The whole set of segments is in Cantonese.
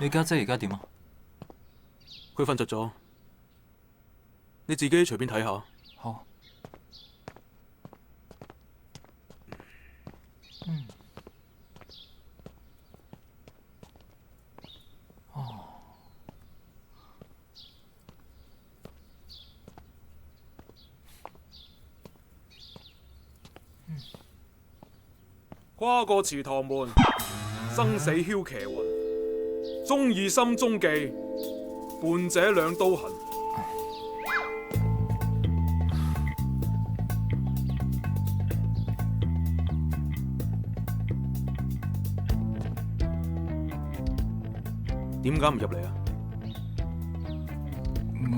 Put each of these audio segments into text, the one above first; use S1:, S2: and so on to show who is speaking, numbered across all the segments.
S1: 你家姐而家點啊？
S2: 佢瞓着咗，你自己隨便睇下。
S1: 好。
S2: 跨過池塘門，生死梟騎雲。忠義心中記，伴這兩刀痕。點解唔入嚟啊？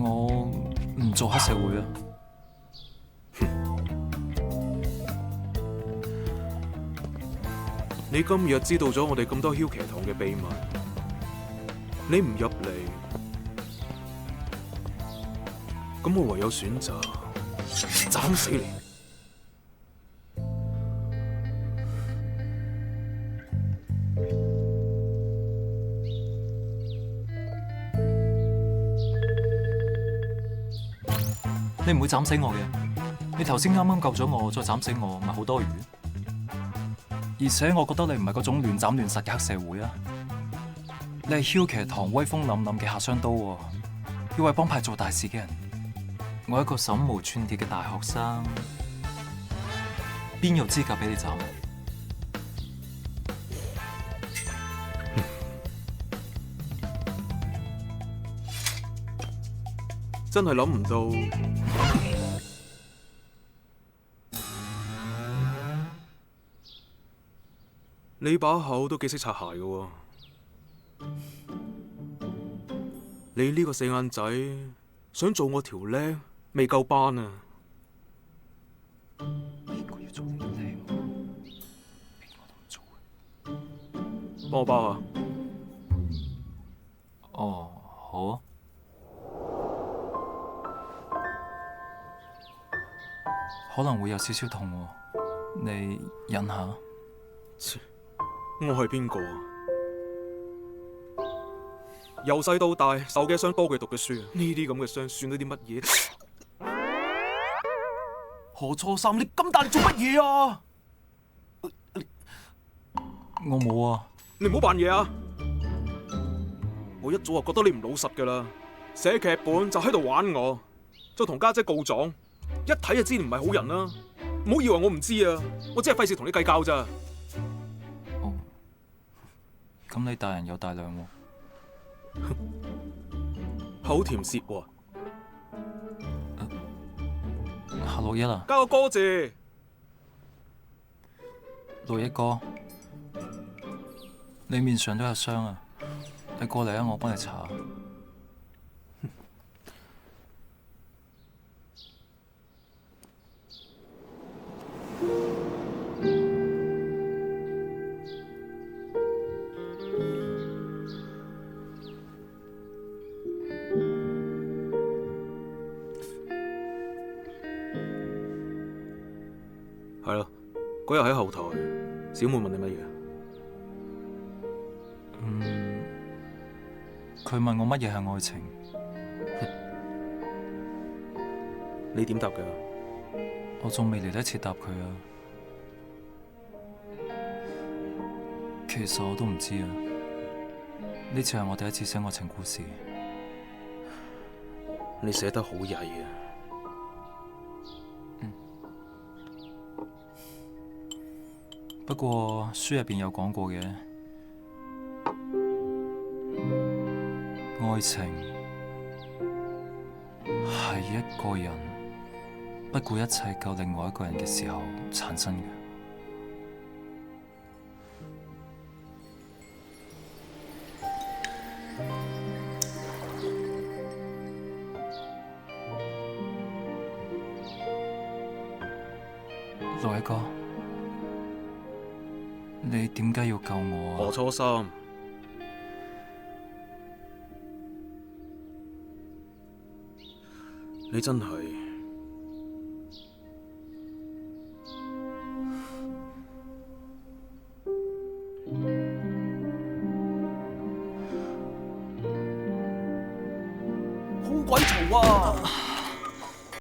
S1: 我唔做黑社會啊！
S2: 你今日知道咗我哋咁多梟騎堂嘅秘密，你唔入嚟，咁我唯有選擇斬死你。
S1: 你唔會斬死我嘅，你頭先啱啱救咗我，再斬死我，咪好多餘。而且我覺得你唔係嗰種亂斬亂殺嘅黑社會啊，你係梟騎堂威風凜凜嘅下雙刀喎，要為幫派做大事嘅人。我一個手無寸鐵嘅大學生，邊有資格俾你斬？
S2: 真係諗唔到，你把口都幾識擦鞋㗎喎。你呢個四眼仔想做我條僆，未夠班啊！
S1: 邊個要做你條僆？邊個都唔做嘅。
S2: 幫我包下。
S1: 哦，好啊。可能會有少少痛喎，你忍下。
S2: 我係邊個啊？由細到大受嘅傷多過讀嘅書，呢啲咁嘅傷算得啲乜嘢？何初三，你咁大做乜嘢啊？
S1: 我冇啊。
S2: 你唔好扮嘢啊！我一早就覺得你唔老實噶啦，寫劇本就喺度玩我，再同家姐告狀，一睇就知你唔係好人啦。唔好以為我唔知啊，我只係費事同你計較咋。
S1: 哦，咁你大人有大量喎。
S2: 口甜舌滑，
S1: 夏六一啊，
S2: 加個哥字。
S1: 六一哥，你面上都有傷啊，你過嚟啊，我幫你搽。
S2: 係咯，嗰日喺後台，小妹問你乜嘢？
S1: 佢問我乜嘢係愛情，
S2: 你點答㗎？
S1: 我仲未嚟得切答佢啊。其實我都唔知啊，呢次係我第一次寫愛情故事。
S2: 你寫得好曳啊！
S1: 不過書入邊有講過嘅，愛情係一個人不顧一切救另外一個人嘅時候產生嘅。六一哥，你點解要救我啊？
S2: 何初三，你真係
S3: 鬼嘈啊！